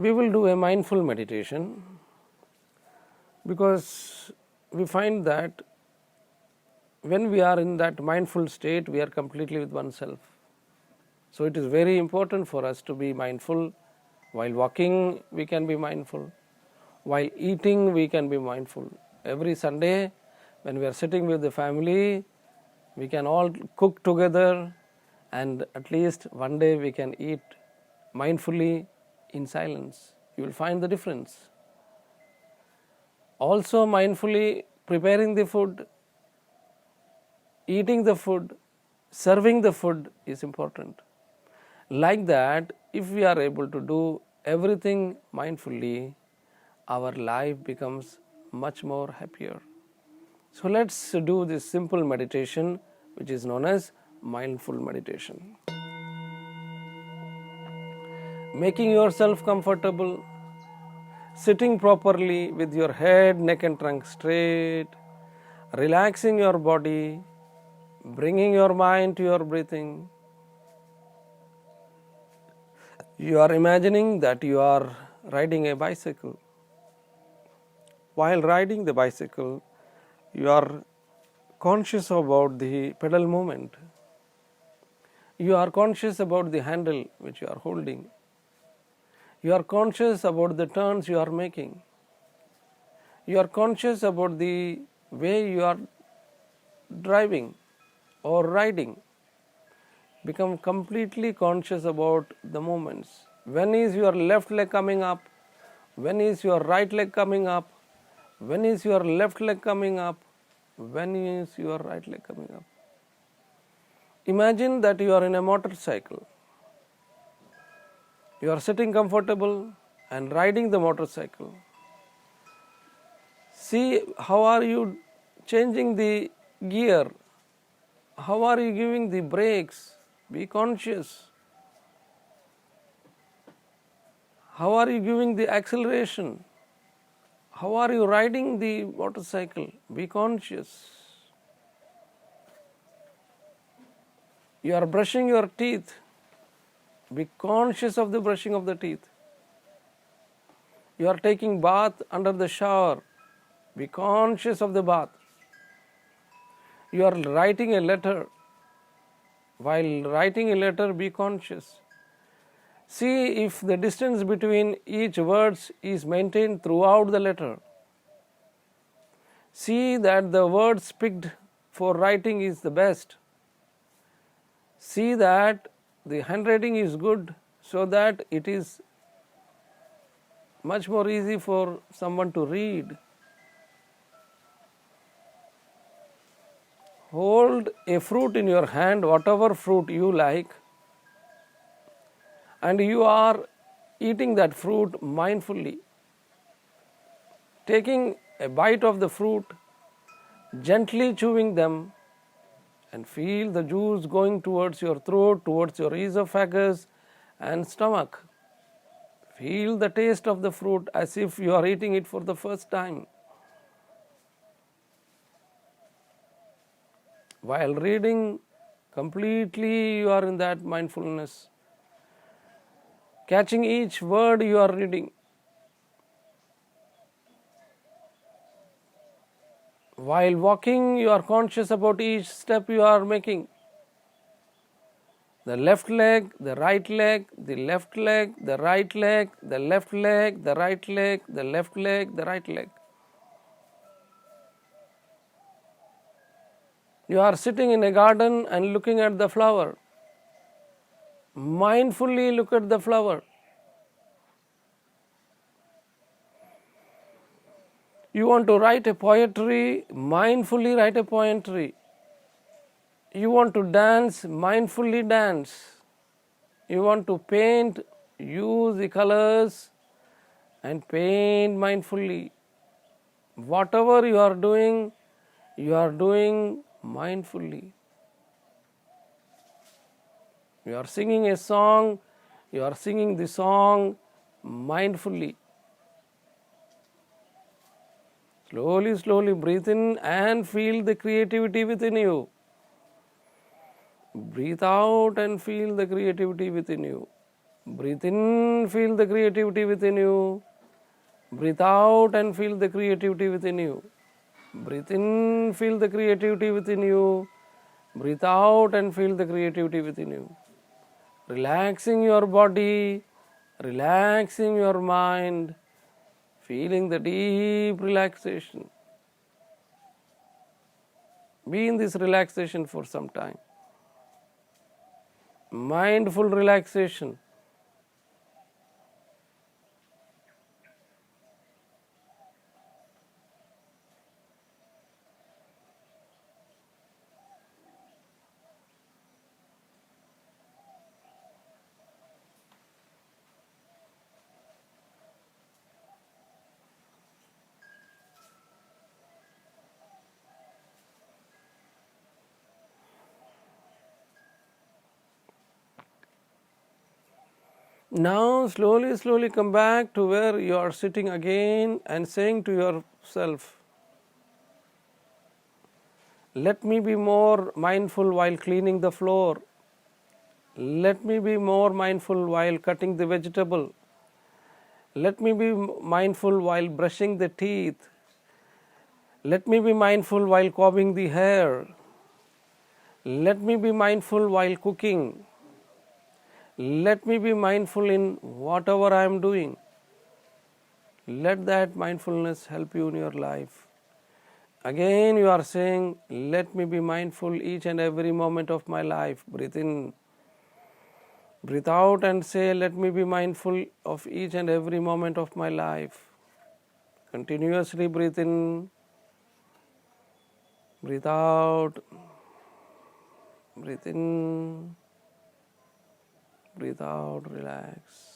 We will do a mindful meditation because we find that when we are in that mindful state, we are completely with oneself. So it is very important for us to be mindful. While walking, we can be mindful. While eating, we can be mindful. Every Sunday, when we are sitting with the family, we can all cook together, and at least one day we can eat mindfully in silence. You will find the difference. Also, mindfully preparing the food, eating the food, serving the food is important. Like that, if we are able to do everything mindfully, our life becomes much more happier. So let's do this simple meditation, which is known as mindful meditation. Making yourself comfortable, sitting properly with your head, neck and trunk straight, relaxing your body, bringing your mind to your breathing. You are imagining that you are riding a bicycle. While riding the bicycle, you are conscious about the pedal movement. You are conscious about the handle which you are holding. You are conscious about the turns you are making. You are conscious about the way you are driving or riding. Become completely conscious about the movements. When is your left leg coming up? When is your right leg coming up? When is your left leg coming up? When is your right leg coming up? Imagine that you are in a motorcycle. You are sitting comfortable and riding the motorcycle. See how are you changing the gear? How are you giving the brakes? Be conscious. How are you giving the acceleration? How are you riding the motorcycle? Be conscious. You are brushing your teeth. Be conscious of the brushing of the teeth. You are taking bath under the shower. Be conscious of the bath. You are writing a letter. While writing a letter, be conscious. See if the distance between each words is maintained throughout the letter. See that the words picked for writing is the best. See that the handwriting is good so that it is much more easy for someone to read. Hold a fruit in your hand, whatever fruit you like, and you are eating that fruit mindfully. Taking a bite of the fruit, gently chewing them, and feel the juice going towards your throat, towards your esophagus and stomach. Feel the taste of the fruit as if you are eating it for the first time. While reading, completely you are in that mindfulness, catching each word you are reading. While walking, you are conscious about each step you are making. The left leg, the right leg, the left leg, the right leg, the left leg, the right leg, the left leg, the right leg. You are sitting in a garden and looking at the flower. Mindfully look at the flower. You want to write a poetry, mindfully write a poetry. You want to dance, mindfully dance. You want to paint, use the colors and paint mindfully. Whatever you are doing mindfully. You are singing a song, you are singing the song mindfully. Slowly, slowly breathe in and feel the creativity within you. Breathe out and feel the creativity within you. Breathe in, feel the creativity within you. Breathe out and feel the creativity within you. Breathe in, feel the creativity within you. Breathe out and feel the creativity within you. Relaxing your body, relaxing your mind, feeling the deep relaxation. Be in this relaxation for some time. Mindful relaxation. Now slowly come back to where you are sitting again and saying to yourself, let me be more mindful while cleaning the floor. Let me be more mindful while cutting the vegetable. Let me be mindful while brushing the teeth. Let me be mindful while combing the hair. Let me be mindful while cooking. Let me be mindful in whatever I am doing. Let that mindfulness help you in your life. Again, you are saying, let me be mindful each and every moment of my life. Breathe in. Breathe out and say, let me be mindful of each and every moment of my life. Continuously breathe in. Breathe out. Breathe in. Breathe out. Relax.